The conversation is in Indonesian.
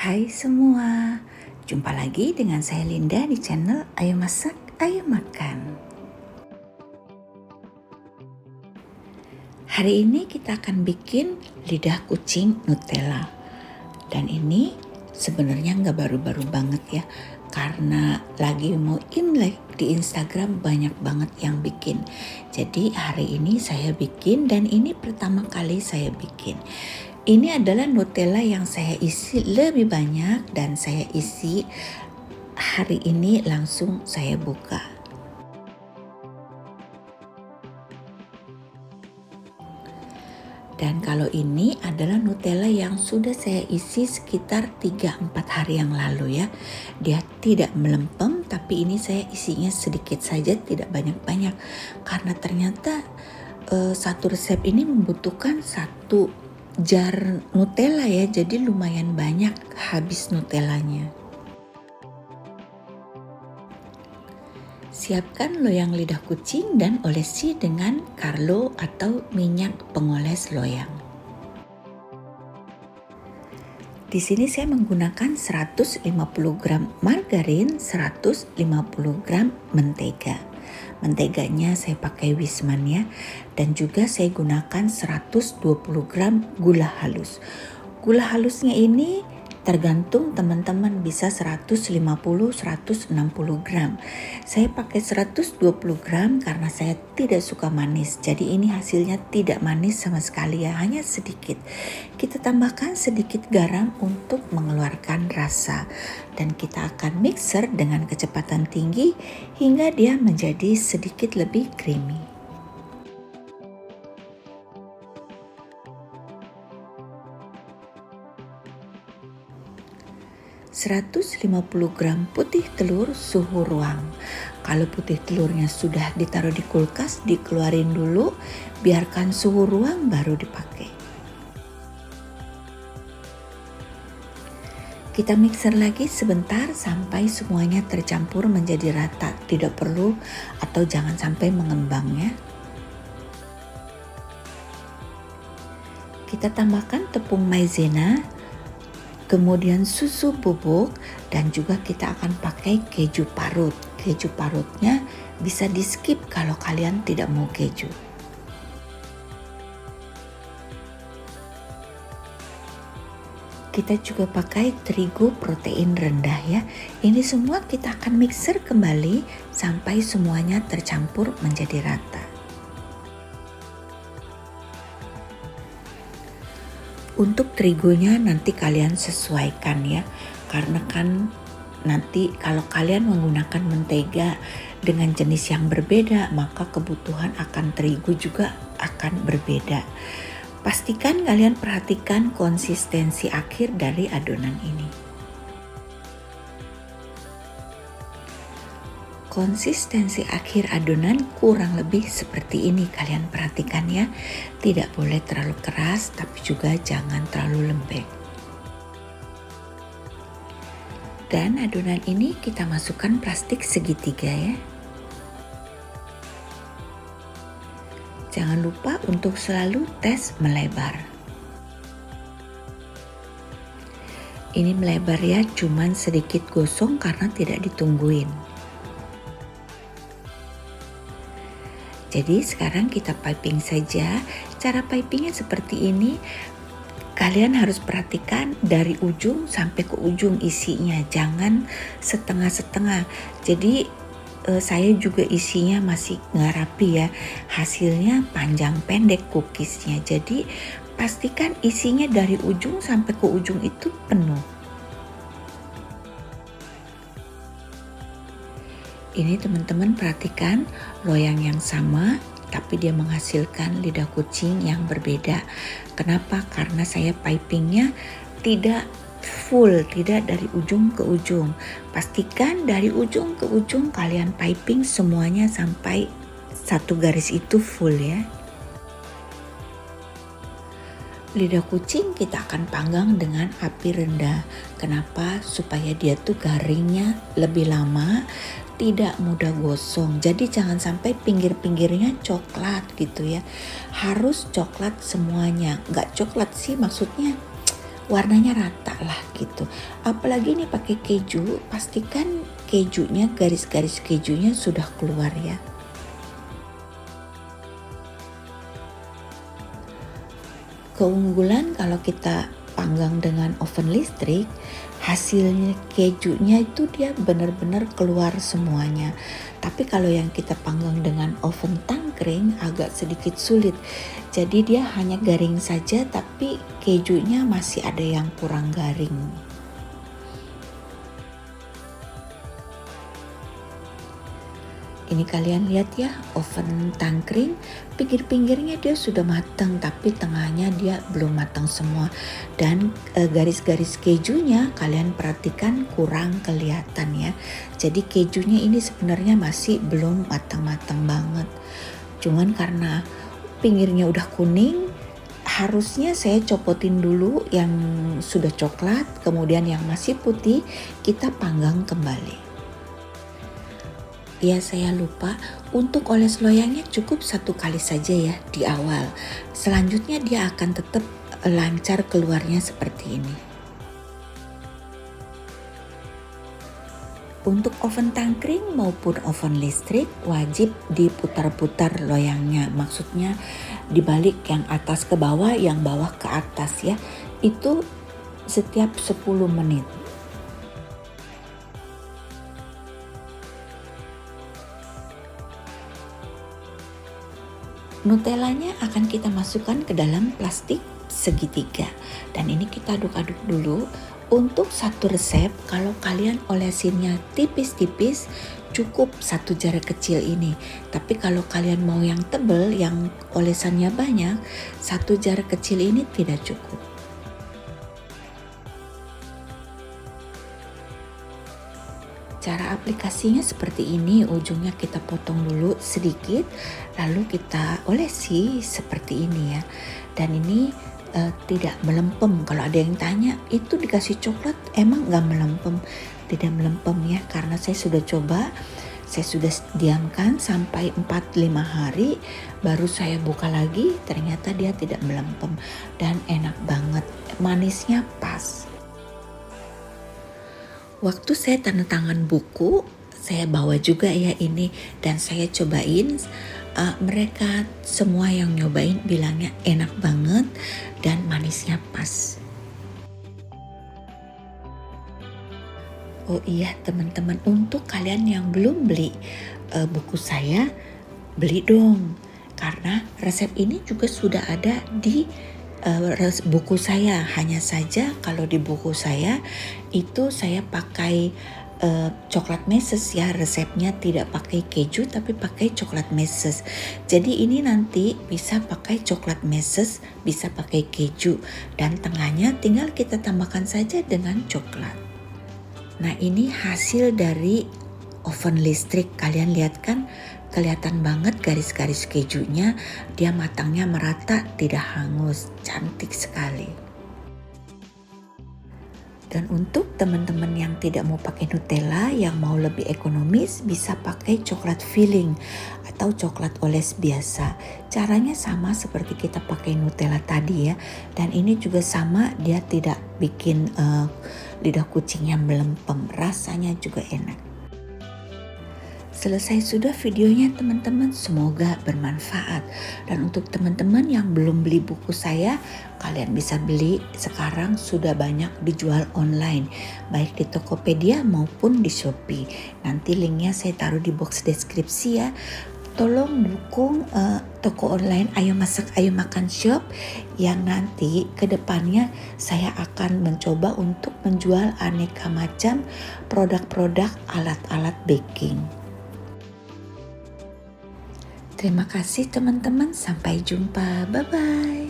Hai semua, jumpa lagi dengan saya Linda di channel Ayo Masak, Ayo Makan. Hari ini kita akan bikin lidah kucing Nutella. Dan ini sebenarnya nggak baru-baru banget ya, karena lagi mau Imlek di Instagram banyak banget yang bikin. Jadi hari ini saya bikin dan ini pertama kali saya bikin. Ini adalah Nutella yang saya isi lebih banyak dan saya isi hari ini langsung saya buka. Dan kalau ini adalah Nutella yang sudah saya isi sekitar 3-4 hari yang lalu ya. Dia tidak melempem, tapi ini saya isinya sedikit saja, tidak banyak-banyak. Karena ternyata satu resep ini membutuhkan satu jar Nutella ya, jadi lumayan banyak habis Nutellanya. Siapkan loyang lidah kucing dan olesi dengan Carlo atau minyak pengoles loyang. Di sini saya menggunakan 150 gram margarin, 150 gram mentega. Menteganya saya pakai Wisman ya, dan juga saya gunakan 120 gram gula halus. Gula halusnya ini tergantung teman-teman, bisa 150-160 gram. Saya pakai 120 gram karena saya tidak suka manis. Jadi ini hasilnya tidak manis sama sekali ya, hanya sedikit. Kita tambahkan sedikit garam untuk mengeluarkan rasa. Dan kita akan mixer dengan kecepatan tinggi hingga dia menjadi sedikit lebih creamy. ...150 gram putih telur suhu ruang. Kalau putih telurnya sudah ditaruh di kulkas, dikeluarin dulu, biarkan suhu ruang baru dipakai. Kita mixer lagi sebentar sampai semuanya tercampur menjadi rata. Tidak perlu atau jangan sampai mengembang ya. Kita tambahkan tepung maizena, kemudian susu bubuk, dan juga kita akan pakai keju parut. Keju parutnya bisa di skip kalau kalian tidak mau keju. Kita juga pakai terigu protein rendah ya. Ini semua kita akan mixer kembali sampai semuanya tercampur menjadi rata. Untuk terigunya nanti kalian sesuaikan ya, karena kan nanti kalau kalian menggunakan mentega dengan jenis yang berbeda, maka kebutuhan akan terigu juga akan berbeda. Pastikan kalian perhatikan konsistensi akhir dari adonan ini. Konsistensi akhir adonan kurang lebih seperti ini, kalian perhatikan ya. Tidak boleh terlalu keras, tapi juga jangan terlalu lembek. Dan adonan ini kita masukkan plastik segitiga ya. Jangan lupa untuk selalu tes melebar. Ini melebar ya, cuman sedikit gosong karena tidak ditungguin. Jadi sekarang kita piping saja. Cara pipingnya seperti ini. Kalian harus perhatikan dari ujung sampai ke ujung isinya, jangan setengah-setengah. Jadi saya juga isinya masih nggak rapi ya, hasilnya panjang pendek cookiesnya. Jadi pastikan isinya dari ujung sampai ke ujung itu penuh. Ini teman-teman perhatikan loyang yang sama, tapi dia menghasilkan lidah kucing yang berbeda. Kenapa? Karena saya pipingnya tidak full, tidak dari ujung ke ujung. Pastikan dari ujung ke ujung kalian piping semuanya sampai satu garis itu full ya. Lidah kucing kita akan panggang dengan api rendah. Kenapa? Supaya dia tuh garingnya lebih lama, tidak mudah gosong. Jadi jangan sampai pinggir-pinggirnya coklat gitu ya. Harus coklat semuanya. Nggak coklat sih, maksudnya warnanya rata lah gitu. Apalagi ini pakai keju, pastikan kejunya, garis-garis kejunya sudah keluar ya. Keunggulan kalau kita panggang dengan oven listrik, hasilnya kejunya itu dia benar-benar keluar semuanya. Tapi kalau yang kita panggang dengan oven tangkring agak sedikit sulit. Jadi dia hanya garing saja, tapi kejunya masih ada yang kurang garing. Ini kalian lihat ya, oven tangkring, pinggir-pinggirnya dia sudah matang, tapi tengahnya dia belum matang semua. Dan garis-garis kejunya kalian perhatikan kurang kelihatan ya. Jadi kejunya ini sebenarnya masih belum matang-matang banget. Cuman karena pinggirnya udah kuning, harusnya saya copotin dulu yang sudah coklat, kemudian yang masih putih kita panggang kembali. Ya, saya lupa, untuk oles loyangnya cukup 1 kali saja ya di awal. Selanjutnya dia akan tetap lancar keluarnya seperti ini. Untuk oven tangkring maupun oven listrik wajib diputar-putar loyangnya. Maksudnya dibalik, yang atas ke bawah, yang bawah ke atas ya. Itu setiap 10 menit. Nutellanya akan kita masukkan ke dalam plastik segitiga. Dan ini kita aduk-aduk dulu. Untuk satu resep, kalau kalian olesinnya tipis-tipis, cukup 1 jari kecil ini. Tapi kalau kalian mau yang tebal, yang olesannya banyak, 1 jari kecil ini tidak cukup. Cara aplikasinya seperti ini, ujungnya kita potong dulu sedikit, lalu kita olesi seperti ini ya. Dan ini tidak melempem. Kalau ada yang tanya, itu dikasih coklat emang nggak melempem? Tidak melempem ya, karena saya sudah coba, saya sudah diamkan sampai 4-5 hari, baru saya buka lagi, ternyata dia tidak melempem dan enak banget, manisnya pas. Waktu saya tanda tangan buku, saya bawa juga ya ini dan saya cobain. Mereka semua yang nyobain bilangnya enak banget dan manisnya pas. Oh iya teman-teman, untuk kalian yang belum beli buku saya, beli dong. Karena resep ini juga sudah ada di buku saya. Hanya saja kalau di buku saya itu saya pakai coklat meses ya, resepnya tidak pakai keju tapi pakai coklat meses. Jadi ini nanti bisa pakai coklat meses, bisa pakai keju, dan tengahnya tinggal kita tambahkan saja dengan coklat. Nah ini hasil dari oven listrik, kalian lihat kan, kelihatan banget garis-garis kejunya, dia matangnya merata, tidak hangus, cantik sekali. Dan untuk teman-teman yang tidak mau pakai Nutella, yang mau lebih ekonomis, bisa pakai coklat filling atau coklat oles biasa. Caranya sama seperti kita pakai Nutella tadi ya, dan ini juga sama, dia tidak bikin lidah kucingnya melempem, rasanya juga enak. Selesai sudah videonya teman-teman, semoga bermanfaat. Dan untuk teman-teman yang belum beli buku saya, kalian bisa beli, sekarang sudah banyak dijual online, baik di Tokopedia maupun di Shopee. Nanti linknya saya taruh di box deskripsi ya. Tolong dukung toko online Ayo Masak Ayo Makan Shop, yang nanti kedepannya saya akan mencoba untuk menjual aneka macam produk-produk alat-alat baking. Terima kasih teman-teman, sampai jumpa, bye-bye.